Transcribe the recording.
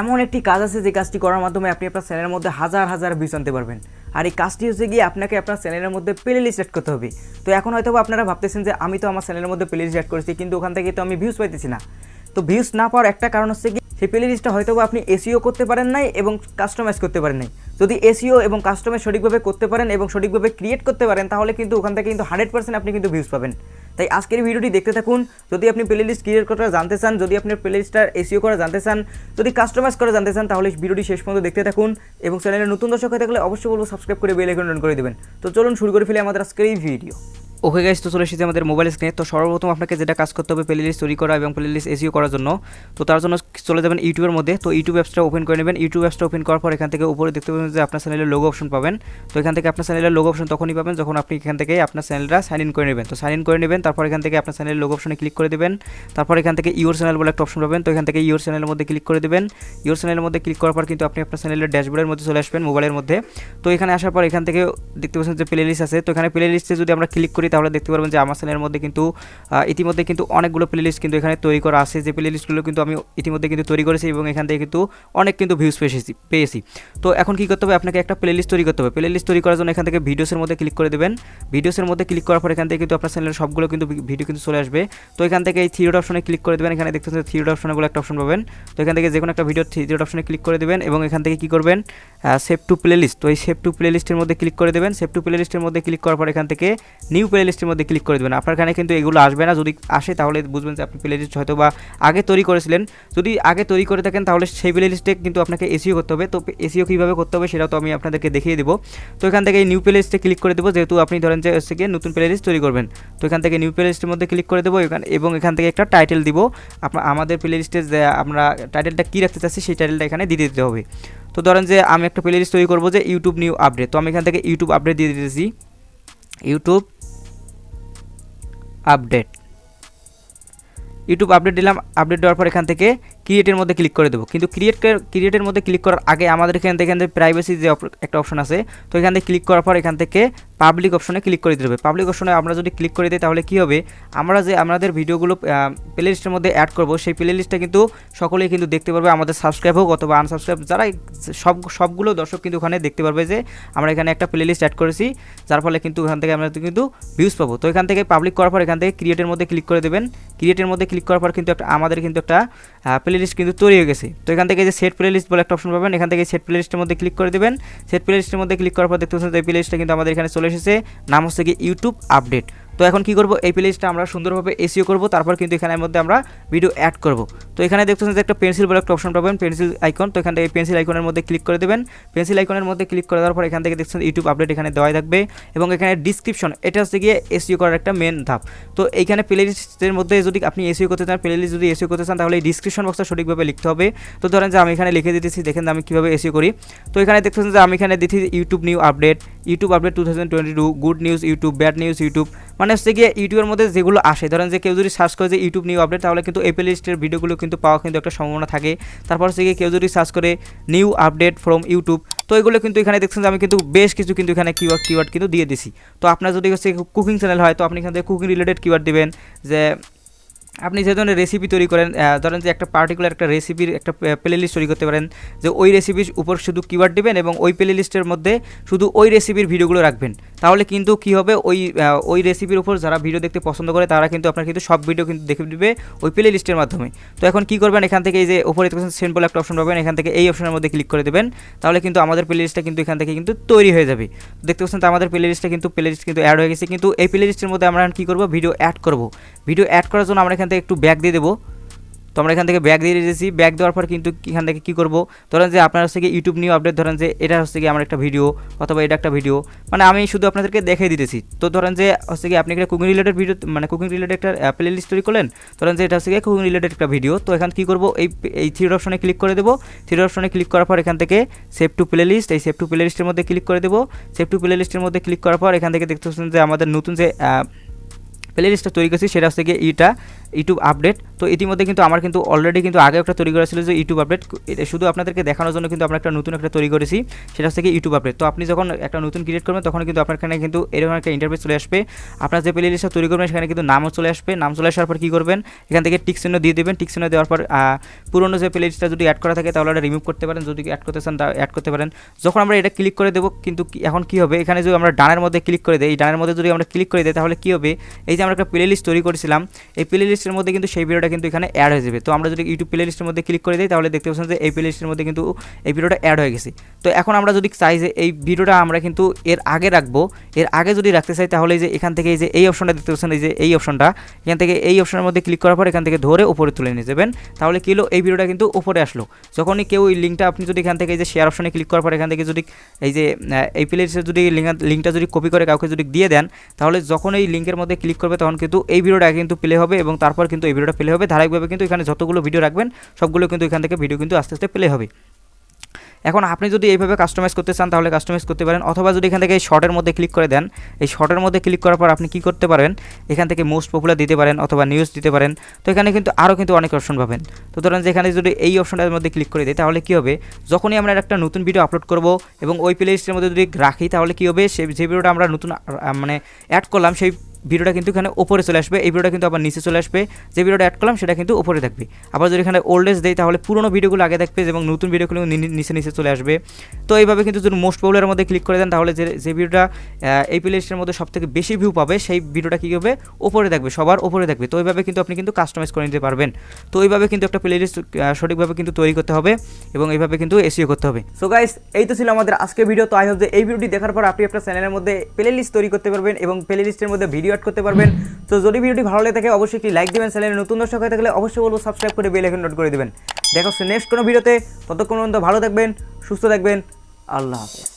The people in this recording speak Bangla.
এমন একটি কাজ আছে যে কাজটি করার মাধ্যমে আপনি আপনার চ্যানেলের মধ্যে হাজার হাজার ভিউজ আনতে পারবেন। আর এই কাজটি হচ্ছে গিয়ে আপনাকে আপনার চ্যানেলের মধ্যে প্লে লিস্ট অ্যাড করতে হবে। তো এখন হয়তো আপনারা ভাবতেছেন যে আমি তো আমার চ্যানেলের মধ্যে প্লে লিস্ট অ্যাড করেছি, কিন্তু ওখান থেকে তো আমি ভিউজ পাইতেছি না। তো ভিউজ না পাওয়ার একটা কারণ হচ্ছে কি, সেই প্লে লিস্টটা হয়তো আপনি এসইও করতে পারেন নাই এবং কাস্টমাইজ করতে পারেন নাই। যদি এসইও এবং কাস্টমাইজ সঠিকভাবে করতে পারেন এবং সঠিকভাবে ক্রিয়েট করতে পারেন, তাহলে কিন্তু ওখান থেকে কিন্তু 100% আপনি কিন্তু ভিউজ পাবেন। তাই আজকের ভিডিওটি দেখতে থাকুন। যদি আপনি প্লে লিস্ট ক্রিয়েট করা জানতে চান, যদি আপনি প্লে লিস্টটা এসইও করা জানতে চান, যদি কাস্টমাইজ করা জানতে চান, তাহলে ভিডিওটি শেষ পর্যন্ত দেখতে থাকুন। এবং চ্যানেলে নতুন দর্শক হয়ে থাকলে অবশ্যই বলবো সাবস্ক্রাইব করে বেল আইকন অন করে দেবেন। তো চলুন শুরু করে ফেলি আমাদের আজকের এই ভিডিও। ওকে গাইস, তো চলে এসেছি আমাদের মোবাইল স্ক্রিনে। তো সর্বপ্রথম আপনাকে যেটা কাজ করতে হবে প্লে লিস্ট তৈরি করা এবং প্লে লিস্ট এসইও করার জন্য, তো তার জন্য চলে যাবেন ইউটিউবের মধ্যে। তো ইউটিউব অ্যাপসটা ওপেন করে নেবেন। ইউটিউব অ্যাপসটা ওপেন করার পর এখান থেকে উপরে দেখতে পাবেন যে আপনার চ্যানেলের লোগো অপশন পাবেন। তো এখান থেকে আপনার চ্যানেলের লোগো অপশন তখনই পাবেন যখন আপনি এখান থেকে আপনার চ্যানেলটা সাইন ইন করে নেবেন। তো সাইন ইন করে নেবেন, তারপর এখান থেকে আপনার চ্যানেলের লোগো অপশনে ক্লিক করে দেবেন। তারপর এখান থেকে ইউর চ্যানেল বলে একটা অপশন পাবেন। তো এখান থেকে ইউর চ্যানেলের মধ্যে ক্লিক করে দেবেন। ইউর চ্যানেলের মধ্যে ক্লিক করার পর কিন্তু আপনি আপনার চ্যানেলের ড্যাশবোর্ডের মধ্যে চলে আসবেন মোবাইলের মধ্যে। তো এখানে আসার পর এখান থেকে দেখতে পাচ্ছেন যে প্লে লিস্ট আছে। তো এখানে প্লে লিস্টে যদি আমরা ক্লিক করি তাহলে দেখতে পারবেন যে আমার চ্যানেলের মধ্যে কিন্তু ইতিমধ্যে কিন্তু অনেকগুলো প্লে লিস্ট কিন্তু এখানে তৈরি করা আছে। যে প্লে লিস্টগুলো কিন্তু আমি ইতিমধ্যে কিন্তু তৈরি করেছি এবং এখান থেকে কিন্তু অনেক কিন্তু ভিউজ পেয়েছি। তো এখন কী করতে হবে, আপনাকে একটা প্লে লিস্ট তৈরি করতে হবে। প্লে লিস্ট তৈরি করার জন্য এখান থেকে ভিডিওসের মধ্যে ক্লিক করে দেবেন। ভিডিওসের মধ্যে ক্লিক করার পর এখান থেকে কিন্তু আপনার চ্যানেলের সবগুলো কিন্তু ভিডিও কিন্তু চলে আসবে। তো এখান থেকে এই থ্রি ডট অপশনে ক্লিক করে দেবেন। এখানে দেখতে পাচ্ছেন থ্রি ডট অপশনে বলে একটা অপশন পাবেন। তো এখান থেকে যে কোনো একটা ভিডিও থ্রি ডট অপশনে ক্লিক করে দেবেন এবং এখান থেকে কী করবেন, সেভ টু প্লে লিস্ট। তো এই সেভ টু প্লে লিস্টের মধ্যে ক্লিক করে দেবেন। সেভ টু প্লে লিস্টের মধ্যে ক্লিক করার পর এখান থেকে নিউ প্লে লিস্টের মধ্যে ক্লিক করে দেবেন। আপনার এখানে কিন্তু এগুলো আসবে না, যদি আসে তাহলে বুঝবেন যে আপনি প্লে লিস্ট হয়তো বা আগে তৈরি করেছিলেন। যদি আগে তৈরি করে থাকেন তাহলে সেই প্লে লিস্টে কিন্তু আপনাকে এসইও করতে হবে। তো এসইও কীভাবে করতে হবে সেটাও তো আমি আপনাদেরকে দেখিয়ে দেবো। তো এখান থেকে নিউ প্লে লিস্টে ক্লিক করে দেবো, যেহেতু আপনি ধরেন যে হচ্ছে গিয়ে নতুন প্লে লিস্ট তৈরি করবেন। তো এখান থেকে নিউ প্লে লিস্টের মধ্যে ক্লিক করে দেবো এবং এখান থেকে একটা টাইটেল দিব। আমাদের প্লে লিস্টে যে আমরা টাইটেলটা কী রাখতে চাচ্ছি সেই টাইটেলটা এখানে দিয়ে দিতে হবে। তো ধরেন যে আমি একটা প্লে লিস্ট তৈরি করবো যে ইউটিউব নিউ আপডেট। তো আমি এখান থেকে ইউটিউব আপডেট দিয়ে দিতেছি, ইউটিউব আপডেট। ইউটিউব আপডেট দিলাম। আপডেট দেওয়ার পর এখান থেকে ক্রিয়েটের মধ্যে ক্লিক করে দেবো। কিন্তু ক্রিয়েটের মধ্যে ক্লিক করার আগে আমাদের এখান থেকে প্রাইভেসি যে একটা অপশন আছে, তো এখান থেকে ক্লিক করার পর এখান থেকে পাবলিক অপশনে ক্লিক করে দিতে হবে। পাবলিক অপশনে আমরা যদি ক্লিক করে দিই তাহলে কী হবে, আমরা যে আমাদের ভিডিওগুলো প্লে লিস্টের মধ্যে অ্যাড করব সেই প্লে লিস্টটা কিন্তু সকলেই কিন্তু দেখতে পারবে, আমাদের সাবস্ক্রাইব হোক অথবা আনসাবস্ক্রাইব যারা সবগুলো দর্শক কিন্তু ওখানে দেখতে পারবে যে আমরা এখানে একটা প্লে লিস্ট অ্যাড করেছি, যার ফলে কিন্তু ওখান থেকে আমরা কিন্তু ভিউজ পাবো। তো এখান থেকে পাবলিক করার পর এখান থেকে ক্রিয়েটের মধ্যে ক্লিক করে দেবেন। ক্রিয়েটের মধ্যে ক্লিক করার পর কিন্তু আমাদের কিন্তু একটা প্লে লিস্ট কিন্তু তৈরি হয়ে গেছে। তো এখান থেকে যে সেট প্লে লিস্ট বলে একটা অপশন পাবেন, এখান থেকে সেট প্লে লিস্টের মধ্যে ক্লিক করে দেবেন। সেট প্লে লিস্টের মধ্যে ক্লিক করার পর দেখতে পাচ্ছেন যে এই প্লে লিস্টটা কিন্তু আমাদের এখানে চলে এসেছে, নাম হচ্ছে কি ইউটিউব আপডেট। তো এখন কী করবো, এই প্লে লিস্টটা আমরা সুন্দরভাবে এসইও করবো, তারপর কিন্তু এখানের মধ্যে আমরা ভিডিও অ্যাড করব। তো এখানে দেখতেছেন যে একটা পেন্সিল বলে একটা অপশন পাবেন, পেন্সিল আইকন। তো এখান থেকে পেন্সিল আইকনের মধ্যে ক্লিক করে দেবেন। পেন্সিল আইকনের মধ্যে ক্লিক করে দেওয়ার পর এখান থেকে দেখছেন ইউটিউব আপডেট এখানে দেওয়াই থাকবে এবং এখানে ডিসক্রিপশন, এটা হচ্ছে গিয়ে এসইও করার একটা মেন ধাপ। তো এইখানে প্লে লিস্টের মধ্যে যদি আপনি এসইও করতে চান, প্লে লিস্ট যদি এসইও করতে চান, তাহলে এই ডিসক্রিপশন বক্সটা সঠিকভাবে লিখতে হবে। তো ধরেন যে আমি এখানে লিখে দিতেছি, দেখেন আমি কীভাবে এসইও করি। তো এখানে দেখতেছেন যে আমি এখানে দিচ্ছি YouTube new update, YouTube update 2022, good news YouTube, bad news YouTube. মানে হচ্ছে গিয়ে ইউটিউবের মধ্যে যেগুলো আসে, ধরেন যে কেউ যদি সার্চ করে যে ইউটিউব নিউ আপডেট, তাহলে কিন্তু এই প্লে লিস্টের ভিডিওগুলো কিন্তু পাওয়া কিন্তু একটা সম্ভাবনা থাকে। তারপর হচ্ছে গিয়ে কেউ যদি সার্চ করে নিউ আপডেট ফ্রম ইউটিউব, তো এগুলো কিন্তু এখানে দেখছেন যে আমি কিন্তু বেশ কিছু কিন্তু এখানে কিওয়ার্ড কিন্তু দিয়ে দিছি। তো আপনার যদি হচ্ছে কুকিং চ্যানেল হয়, তো আপনি এখান থেকে কুকিং রিলেটেড কিওয়ার্ড দিবেন। যে আপনি যে ধরনের রেসিপি তৈরি করেন, ধরেন যে একটা পার্টিকুলার একটা রেসিপির একটা প্লে লিস্ট তৈরি করতে পারেন, যে ওই রেসিপির উপর শুধু কিওয়ার্ড দেবেন এবং ওই প্লে লিস্টের মধ্যে শুধু ওই রেসিপির ভিডিওগুলো রাখবেন। তাহলে কিন্তু কী হবে, ওই রেসিপির উপর যারা ভিডিও দেখতে পছন্দ করে তারা কিন্তু আপনার কিন্তু সব ভিডিও কিন্তু দেখে দিবে ওই প্লে লিস্টের মাধ্যমে। তো এখন কী করবেন, এখান থেকে এই যে উপরে সেন্ড বলে একটা অপশন পাবেন, এখান থেকে এই অপশনের মধ্যে ক্লিক করে দেবেন। তাহলে কিন্তু আমাদের প্লে লিস্টটা কিন্তু এখান থেকে কিন্তু তৈরি হয়ে যাবে। দেখতে পাচ্ছেন তো আমাদের প্লে লিস্টটা কিন্তু অ্যাড হয়ে গেছে। কিন্তু এই প্লে লিস্টের মধ্যে আমরা কী করবো, ভিডিও অ্যাড করব। ভিডিও অ্যাড করার জন্য আমরা এখান থেকে একটু ব্যাক দিয়ে দেবো। তো আমরা এখান থেকে ব্যাক দিয়ে দিয়েছি। ব্যাক দেওয়ার পর কিন্তু এখান থেকে কী করবো, ধরেন যে আপনার হচ্ছে কি ইউটিউব নিউ আপডেট, ধরেন যে এটা হচ্ছে কি আমার একটা ভিডিও অথবা এটা একটা ভিডিও, মানে আমি শুধু আপনাদেরকে দেখিয়ে দিতেছি। তো ধরেন যে হচ্ছে কি আপনি একটা কুকিং রিলেটেড ভিডিও, মানে কুকিং রিলেটেড একটা প্লে লিস্ট তৈরি করলেন, ধরেন যে এটা হচ্ছে কি কুকিং রিলেটেড একটা ভিডিও। তো এখান কী করবো, এই থ্রি অপশনে ক্লিক করে দেবো। থ্রি অপশনে ক্লিক করার পর এখান থেকে সেভ টু প্লে লিস্ট, এই সেভ টু প্লে লিস্টের মধ্যে ক্লিক করে দেবো। সেভ টু প্লে লিস্টের মধ্যে ক্লিক করার পর এখান থেকে দেখতে পাচ্ছেন যে আমাদের নতুন যে প্লে লিস্টটা তৈরি করছি সেটা হচ্ছে গিয়ে ইউটিউব আপডেট। তো ইতিমধ্যে কিন্তু আমার কিন্তু অলরেডি কিন্তু আগে একটা তৈরি করা ছিল যে ইউটিউব আপডেট, শুধু আপনাদেরকে দেখানোর জন্য কিন্তু আমরা একটা নতুন একটা তৈরি করেছি, সেটা হচ্ছে কি ইউটিউব আপডেট। তো আপনি যখন একটা নতুন ক্রিয়েট করবেন তখন কিন্তু আপনার এখানে কিন্তু এরকম একটা ইন্টারফেস চলে আসবে। আপনার যে প্লে লিস্টটা তৈরি করবেন সেখানে কিন্তু নামও চলে আসবে। নাম চলে আসার পর কী করবেন, এখান থেকে টিক চিহ্ন দিয়ে দেবেন। টিক চিহ্ন দেওয়ার পর পুরনো যে প্লে লিস্টটা যদি অ্যাড করা থাকে তাহলে এটা রিমুভ করতে পারেন, যদি অ্যাড করতে চান অ্যাড করতে পারেন। যখন আমরা এটা ক্লিক করে দেবো কিন্তু এখন কী হবে, এখানে যদি আমরা ডানের মধ্যে ক্লিক করে দিই, এই ডানের মধ্যে যদি আমরা ক্লিক করে দিই তাহলে কী হবে, এই যে আমরা একটা প্লে লিস্ট তৈরি করেছিলাম এই প্লে লিস্টের মধ্যে কিন্তু সেই ভিডিওটা কিন্তু এখানে অ্যাড হয়ে যাবে। তো আমরা যদি ইউটিউব প্লে লিস্টের মধ্যে ক্লিক করে দিই তাহলে দেখতে পাচ্ছেন যে এই প্লে লিস্টের মধ্যে কিন্তু এই ভিডিওটা অ্যাড হয়ে গেছে। তো এখন আমরা যদি চাই যে এই ভিডিওটা আমরা কিন্তু এর আগে রাখবো, এর আগে যদি রাখতে চাই তাহলে এই যে এখান থেকে এই যে এই অপশনটা দেখতে পাচ্ছেন, এই যে এই অপশনটা, এখান থেকে এই অপশনের মধ্যে ক্লিক করার পর এখান থেকে ধরে উপরে তুলে নিয়ে যাবেন। তাহলে কী হলো, এই ভিডিওটা কিন্তু উপরে আসলো। যখনই কেউ এই লিঙ্কটা আপনি যদি এখান থেকে এই যে শেয়ার অপশনে ক্লিক করার পর এখান থেকে যদি এই যে এই প্লে লিস্টের যদি লিঙ্কটা যদি কপি করে কাউকে যদি দিয়ে দেন তাহলে যখন এই লিঙ্কের মধ্যে ক্লিক করবে তখন কিন্তু এই ভিডিওটা কিন্তু প্লে হবে এবং তারপর কিন্তু এই ভিডিওটা প্লে হবে ধারাবাহিকভাবে। কিন্তু এখানে যতগুলো ভিডিও রাখবেন সবগুলো কিন্তু এখান থেকে ভিডিও কিন্তু আস্তে আস্তে প্লে হবে। এখন আপনি যদি এইভাবে কাস্টমাইজ করতে চান তাহলে কাস্টমাইজ করতে পারেন, অথবা যদি এখান থেকে এই শর্টের মধ্যে ক্লিক করে দেন, এই শর্টের মধ্যে ক্লিক করার পর আপনি কী করতে পারেন, এখান থেকে মোস্ট পপুলার দিতে পারেন অথবা নিউজ দিতে পারেন। তো এখানে কিন্তু আরও কিন্তু অনেক অপশন পাবেন। তো ধরেন যে এখানে যদি এই অপশনটার মধ্যে ক্লিক করে দিই তাহলে কী হবে, যখনই আমরা একটা নতুন ভিডিও আপলোড করব এবং ওই প্লে লিস্টের মধ্যে যদি রাখি তাহলে কী হবে, যে ভিডিওটা আমরা নতুন মানে অ্যাড করলাম সেই ভিডিওটা কিন্তু এখানে উপরে চলে আসবে, এই ভিডিওটা কিন্তু আবার নিচে চলে আসবে। যে ভিডিওটা অ্যাড করলাম সেটা কিন্তু উপরে থাকবে। আবার যদি এখানে ওল্ডেজ দেই তাহলে পুরোনো ভিডিওগুলো আগে থাকবে এবং নতুন ভিডিওগুলো নিচে নিচে চলে আসবে। তো এইভাবে কিন্তু যদি মোস্ট পপুলারের মধ্যে ক্লিক করে দেন তাহলে যে ভিডিওটা এই প্লে লিস্টের মধ্যে সবথেকে বেশি ভিউ পাবে সেই ভিডিওটা কী হবে, উপরে থাকবে, সবার উপরে থাকবে। তো এইভাবে কিন্তু আপনি কিন্তু কাস্টমাইজ করে নিতে পারবেন। তো এইভাবে কিন্তু একটা প্লে লিস্ট সঠিকভাবে কিন্তু তৈরি করতে হবে এবং এইভাবে কিন্তু এসইও করতে হবে। সো গাইস, এই তো ছিল আমাদের আজকের ভিডিও। তো আই হোপ যে এই ভিডিওটি দেখার পর আপনি আপনার চ্যানেলের মধ্যে প্লে লিস্ট তৈরি করতে পারবেন এবং প্লে লিস্টের মধ্যে ভিডিও অ্যাড করতে পারবেন। তো যদি ভিডিওটি ভালো লাগে থাকে অবশ্যই একটি লাইক দিবেন, চ্যানেলে নতুন দর্শক হয়ে থাকলে অবশ্যই বলবো সাবস্ক্রাইব করে বেল আইকন নোট করে দিবেন। দেখা হচ্ছে নেক্সট কোনো ভিডিওতে। ততক্ষণ পর্যন্ত ভালো থাকবেন, সুস্থ থাকবেন, আল্লাহ হাফেজ।